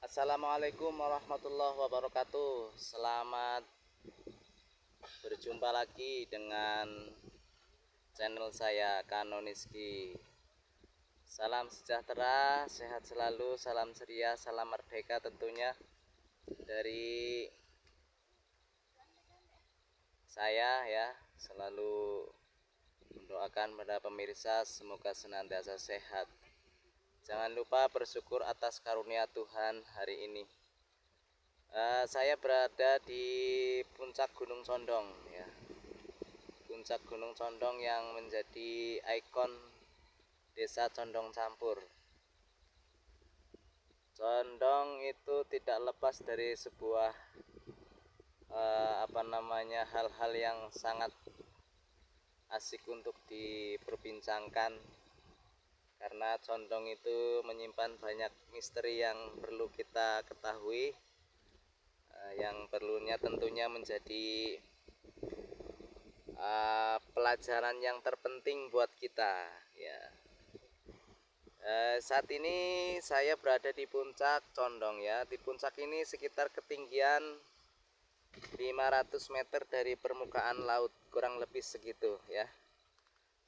Assalamualaikum warahmatullahi wabarakatuh. Selamat berjumpa lagi dengan channel saya Kanoniski. Salam sejahtera, sehat selalu, salam ceria, salam merdeka tentunya dari saya ya. Selalu mendoakan pada pemirsa semoga senantiasa sehat. Jangan lupa bersyukur atas karunia Tuhan hari ini. Saya berada di puncak Gunung Condong ya. Puncak Gunung Condong yang menjadi ikon Desa Condong Campur. Condong itu tidak lepas dari sebuah hal-hal yang sangat asik untuk diperbincangkan, karena condong itu menyimpan banyak misteri yang perlu kita ketahui, yang perlunya tentunya menjadi pelajaran yang terpenting buat kita ya. Saat ini saya berada di puncak Condong ya. Di puncak ini sekitar ketinggian 500 meter dari permukaan laut, kurang lebih segitu ya.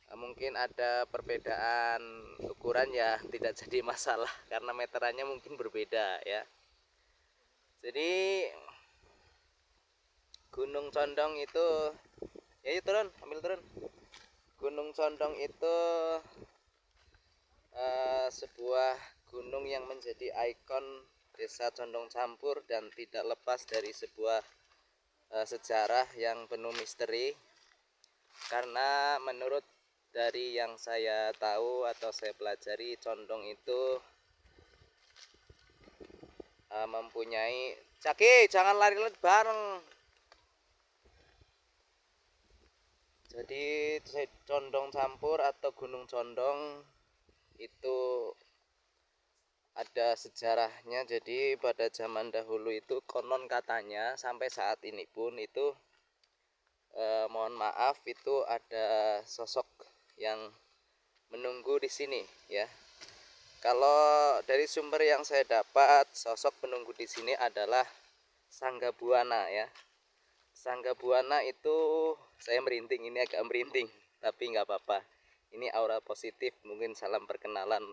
Mungkin ada perbedaan ukuran ya, tidak jadi masalah karena meterannya mungkin berbeda ya. Jadi Gunung Condong itu yuk turun, ambil turun. Gunung Condong itu sebuah gunung yang menjadi ikon Desa Condong Campur dan tidak lepas dari sebuah sejarah yang penuh misteri. Karena menurut dari yang saya tahu atau saya pelajari, Condong itu mempunyai Caki, jangan lari-lari bareng. Jadi Condong Campur atau Gunung Condong itu ada sejarahnya. Jadi pada zaman dahulu itu konon katanya sampai saat ini pun itu mohon maaf itu ada sosok yang menunggu di sini ya. Kalau dari sumber yang saya dapat, sosok penunggu di sini adalah Sangga Buana ya. Sangga Buana itu saya merinding, ini agak merinding, tapi nggak apa-apa. Ini aura positif, mungkin salam perkenalan.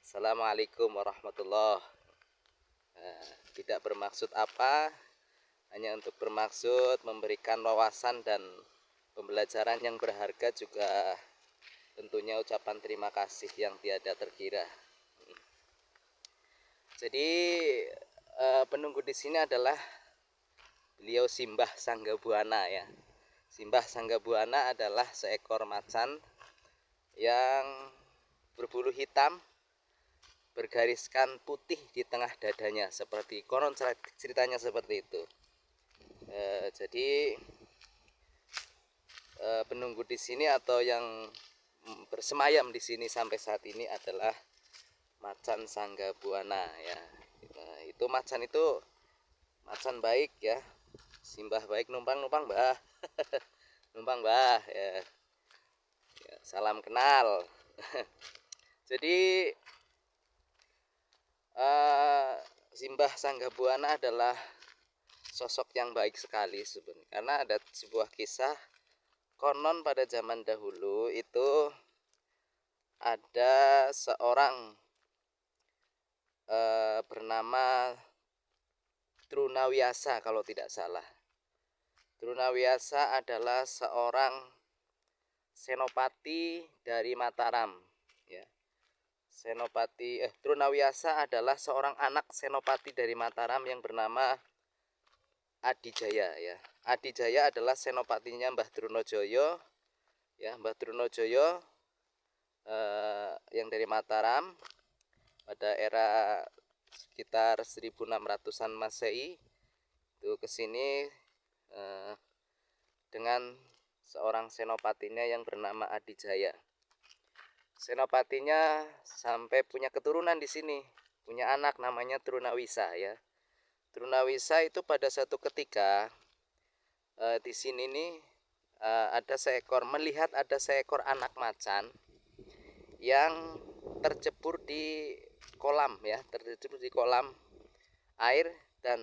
Assalamualaikum warahmatullahi wabarakatuh. Tidak bermaksud apa, hanya untuk bermaksud memberikan wawasan dan pembelajaran yang berharga, juga tentunya ucapan terima kasih yang tiada terkira. Jadi penunggu di sini adalah beliau Simbah Sangga Buana ya. Simbah Sangga Buana adalah seekor macan yang berbulu hitam, bergariskan putih di tengah dadanya, seperti konon ceritanya seperti itu. Jadi penunggu di sini atau yang bersemayam di sini sampai saat ini adalah macan Sangga Buana ya. Itu macan baik ya. Simbah baik, numpang bah. Numpang bah ya. Salam kenal. Jadi Simbah Sangga Buana adalah sosok yang baik sekali sebenarnya, karena ada sebuah kisah konon pada zaman dahulu itu ada seorang bernama Trunawiasa kalau tidak salah. Trunawiasa adalah seorang senopati dari Mataram ya. Trunawiasa adalah seorang anak senopati dari Mataram yang bernama Adijaya ya. Adijaya adalah senopatinya Mbah Trunojoyo ya. Mbah Trunojoyo yang dari Mataram pada era sekitar 1600-an Masehi itu kesini dengan seorang senopatinya yang bernama Adijaya. Senopatinya sampai punya keturunan di sini, punya anak namanya Trunawisa ya. Trunawisa itu pada satu ketika di sini nih melihat ada seekor anak macan yang tercebur di kolam ya, tercebur di kolam air, dan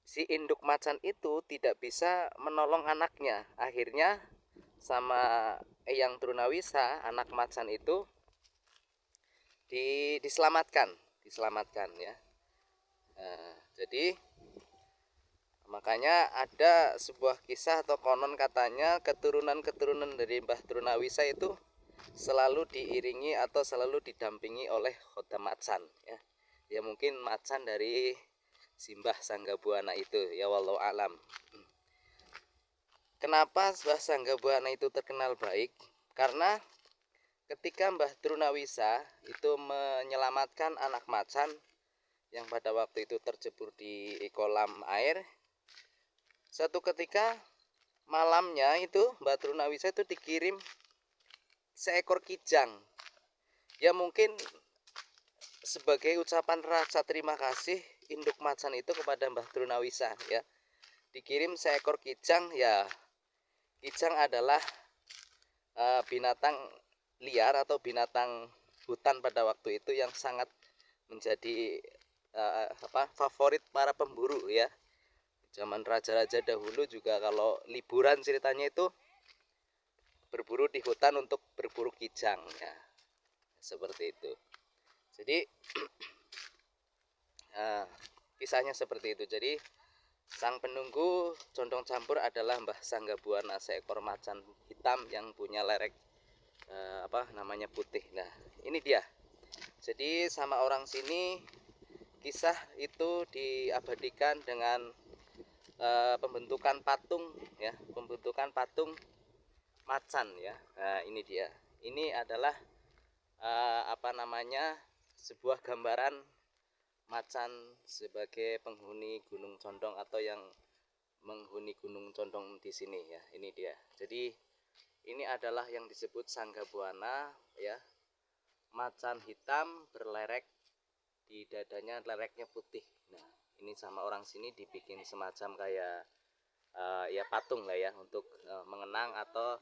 si induk macan itu tidak bisa menolong anaknya. Akhirnya sama Eyang Trunawisa, anak macan itu diselamatkan ya. Jadi makanya ada sebuah kisah atau konon katanya keturunan dari Mbah Trunawisa itu selalu diiringi atau selalu didampingi oleh khodam macan ya. Ya mungkin macan dari Simbah Sanggabuana itu ya, wallahu alam. Kenapa Mbah Sanggabuana itu terkenal baik? Karena ketika Mbah Trunawisa itu menyelamatkan anak macan yang pada waktu itu tercebur di kolam air, suatu ketika malamnya itu Mbah Trunawisa itu dikirim seekor kijang. Ya mungkin sebagai ucapan rasa terima kasih induk macan itu kepada Mbah Trunawisa ya. Dikirim seekor kijang ya. Kijang adalah binatang liar atau binatang hutan pada waktu itu yang sangat menjadi favorit para pemburu ya. Zaman raja-raja dahulu juga kalau liburan ceritanya itu berburu di hutan untuk berburu kijang ya, seperti itu. Jadi kisahnya seperti itu. Jadi sang penunggu condong campur adalah Mbah Sanggabuana, seekor macan hitam yang punya lerek namanya putih. Nah ini dia. Jadi sama orang sini kisah itu diabadikan dengan pembentukan patung ya, pembentukan patung macan ya. Nah ini dia. Ini adalah sebuah gambaran macan sebagai penghuni Gunung Condong atau yang menghuni Gunung Condong di sini ya. Ini dia. Jadi ini adalah yang disebut Sanggabuana ya. Macan hitam berlerek, di dadanya lereknya putih. Nah ini sama orang sini dibikin semacam kayak ya patung lah ya, untuk mengenang atau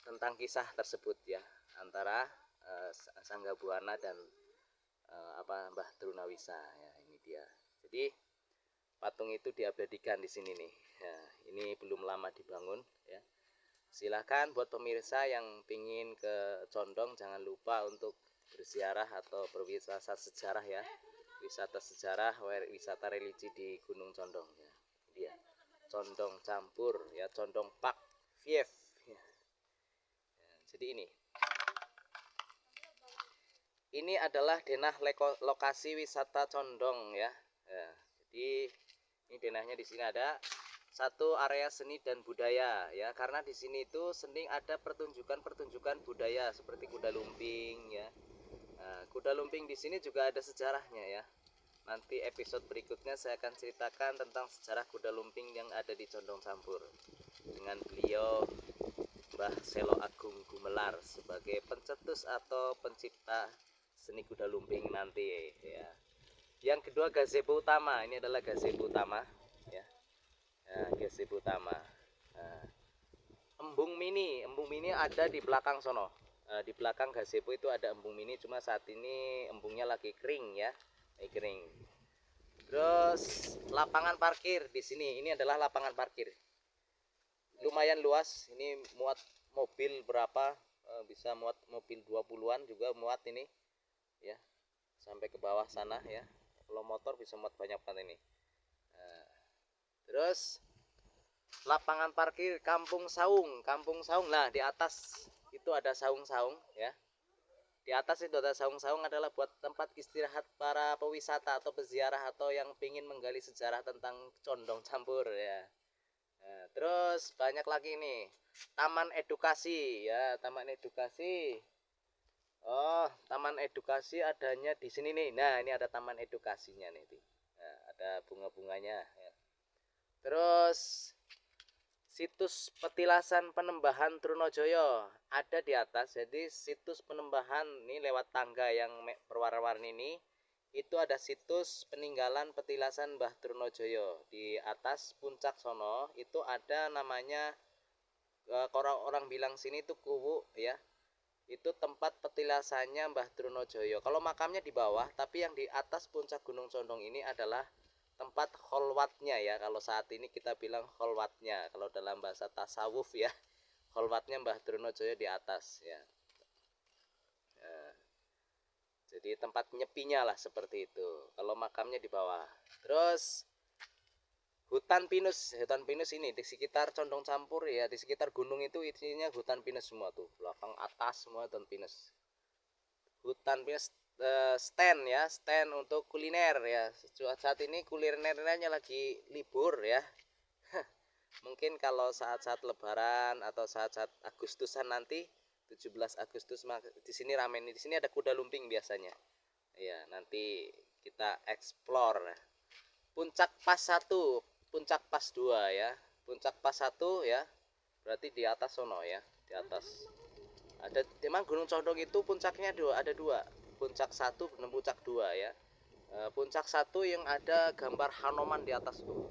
tentang kisah tersebut ya, antara Sanggabuana dan Mbah Trunawisa ya. Ini dia. Jadi patung itu diabadikan di sini nih ya. Ini belum lama dibangun ya. Silahkan buat pemirsa yang pingin ke Condong, jangan lupa untuk berziarah atau berwisata sejarah ya. Wisata sejarah, wisata religi di Gunung Condong ya. Dia Condong campur ya, Condong Pak Viev ya. Jadi ini adalah denah lokasi wisata Condong ya. Jadi ini denahnya di sini ada satu area seni dan budaya ya, karena di sini itu sering ada pertunjukan budaya seperti kuda lumping ya. Nah, kuda lumping di sini juga ada sejarahnya ya. Nanti episode berikutnya saya akan ceritakan tentang sejarah kuda lumping yang ada di Condong Campur dengan beliau Mbah Selo Agung Gumelar sebagai pencetus atau pencipta seni kuda lumping nanti ya. Yang kedua gazebo utama, ini adalah gazebo utama ya. Gazebo utama. Embung mini ada di belakang sono. Di belakang gazebo itu ada embung mini, cuma saat ini embungnya lagi kering ya, lagi kering. Terus lapangan parkir di sini, ini adalah lapangan parkir. Lumayan luas, ini muat mobil berapa? Bisa muat mobil 20-an juga muat ini ya. Sampai ke bawah sana ya. Kalau motor bisa muat banyak banget ini. Terus lapangan parkir Kampung Saung. Nah, di atas itu ada saung-saung ya. Di atas itu ada saung-saung, adalah buat tempat istirahat para pewisata atau peziarah atau yang ingin menggali sejarah tentang Condong Campur ya. Nah, terus banyak lagi nih, taman edukasi ya, taman edukasi. Oh, taman edukasi adanya di sini nih. Nah, ini ada taman edukasinya nih. Nah, ada bunga-bunganya ya. Terus situs petilasan Penembahan Trunojoyo ada di atas. Jadi situs Penembahan ini lewat tangga yang berwarna-warni ini, itu ada situs peninggalan petilasan Mbah Trunojoyo. Di atas puncak sono itu ada namanya, orang bilang sini itu kuwu ya. itu tempat petilasannya Mbah Trunojoyo. Kalau makamnya di bawah, tapi yang di atas puncak Gunung Condong ini adalah tempat kholwatnya ya. Kalau saat ini kita bilang kholwatnya, kalau dalam bahasa tasawuf ya, kholwatnya Mbah Trunojoyo di atas ya. Nah, jadi tempat nyepinya lah seperti itu. Kalau makamnya di bawah. Terus hutan pinus ini di sekitar Condong Campur ya, di sekitar gunung itu isinya hutan pinus semua tuh, belakang atas semua hutan pinus. Hutan pinus stand ya, stand untuk kuliner ya. Saat ini kulinernya lagi libur ya. Mungkin kalau saat-saat lebaran atau saat-saat Agustusan nanti 17 Agustus di sini ramen, di sini ada kuda lumping biasanya. Ya, nanti kita explore. Puncak pas 1, puncak pas 2 ya. Puncak pas 1 ya. Berarti di atas sono ya, di atas. Ada memang Gunung Condong itu puncaknya ada dua. Puncak 1 dan puncak 2 ya. Puncak 1 yang ada gambar Hanoman di atas tuh.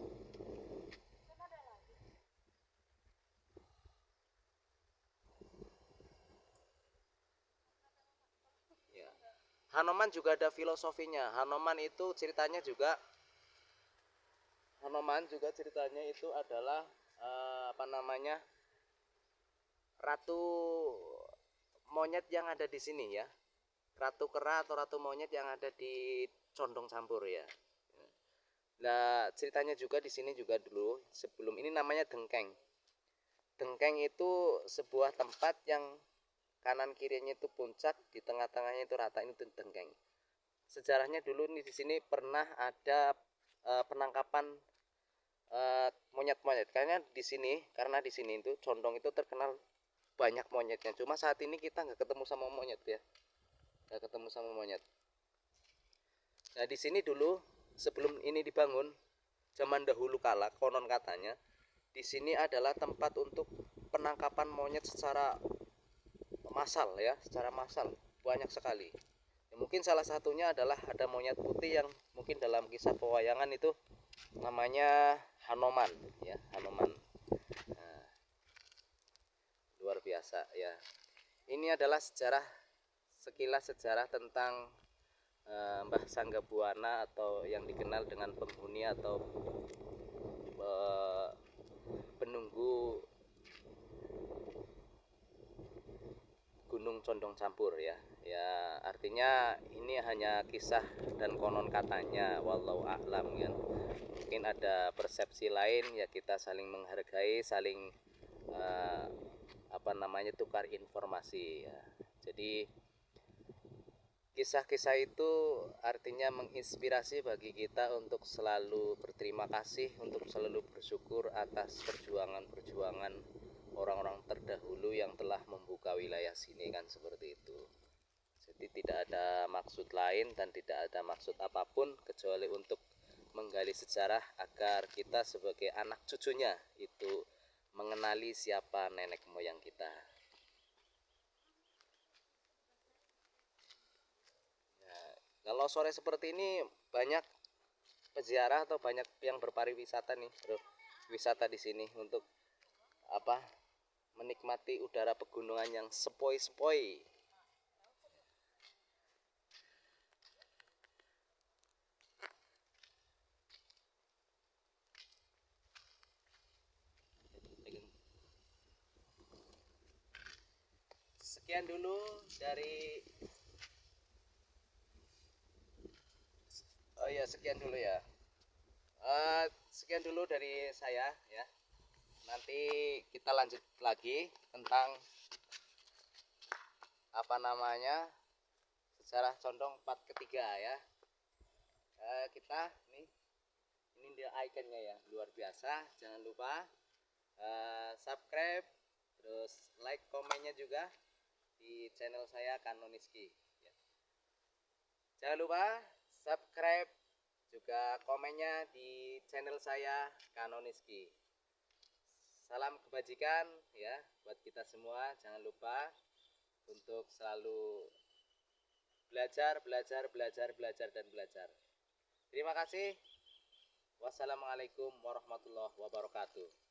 Ya. Hanoman juga ada filosofinya. Hanoman juga ceritanya itu adalah apa namanya, ratu monyet yang ada di sini ya, ratu kera atau ratu monyet yang ada di Condong Campur ya. Nah ceritanya juga di sini juga dulu sebelum ini namanya Dengkeng. Dengkeng itu sebuah tempat yang kanan kirinya itu puncak, di tengah-tengahnya itu rata, ini Dengkeng. Sejarahnya dulu nih di sini pernah ada penangkapan monyet-monyet. Karena di sini itu Condong itu terkenal banyak monyetnya. Cuma saat ini kita nggak ketemu sama monyet ya, nggak ketemu sama monyet. Nah di sini dulu sebelum ini dibangun, zaman dahulu kala konon katanya di sini adalah tempat untuk penangkapan monyet secara massal ya, secara massal banyak sekali. Ya, mungkin salah satunya adalah ada monyet putih yang mungkin dalam kisah pewayangan itu namanya Hanoman ya, Hanoman. Nah, luar biasa ya. Ini adalah sekilas sejarah tentang Mbah Sanggabuana atau yang dikenal dengan penghuni atau penunggu Gunung Condong Campur ya. Ya artinya ini hanya kisah dan konon katanya, wallahu a'lam ya. Mungkin ada persepsi lain ya, kita saling menghargai, saling tukar informasi ya. Jadi kisah-kisah itu artinya menginspirasi bagi kita untuk selalu berterima kasih, untuk selalu bersyukur atas perjuangan-perjuangan orang-orang terdahulu yang telah membuka wilayah sini kan, seperti itu. Jadi tidak ada maksud lain dan tidak ada maksud apapun kecuali untuk menggali sejarah agar kita sebagai anak cucunya itu mengenali siapa nenek moyang kita. Kalau sore seperti ini banyak peziarah atau banyak yang berpariwisata nih, bro. Wisata di sini untuk apa? Menikmati udara pegunungan yang sepoi-sepoi. Sekian dulu dari sekian dulu ya. Sekian dulu dari saya ya. Nanti kita lanjut lagi tentang sejarah Condong part ketiga ya. Kita ini dia ikonnya ya, luar biasa. Jangan lupa subscribe, terus like, komennya juga di channel saya Kanoniski ya. Jangan lupa subscribe juga komennya di channel saya Kanoniski. Salam kebajikan ya buat kita semua. Jangan lupa untuk selalu belajar dan belajar. Terima kasih. Wassalamualaikum warahmatullahi wabarakatuh.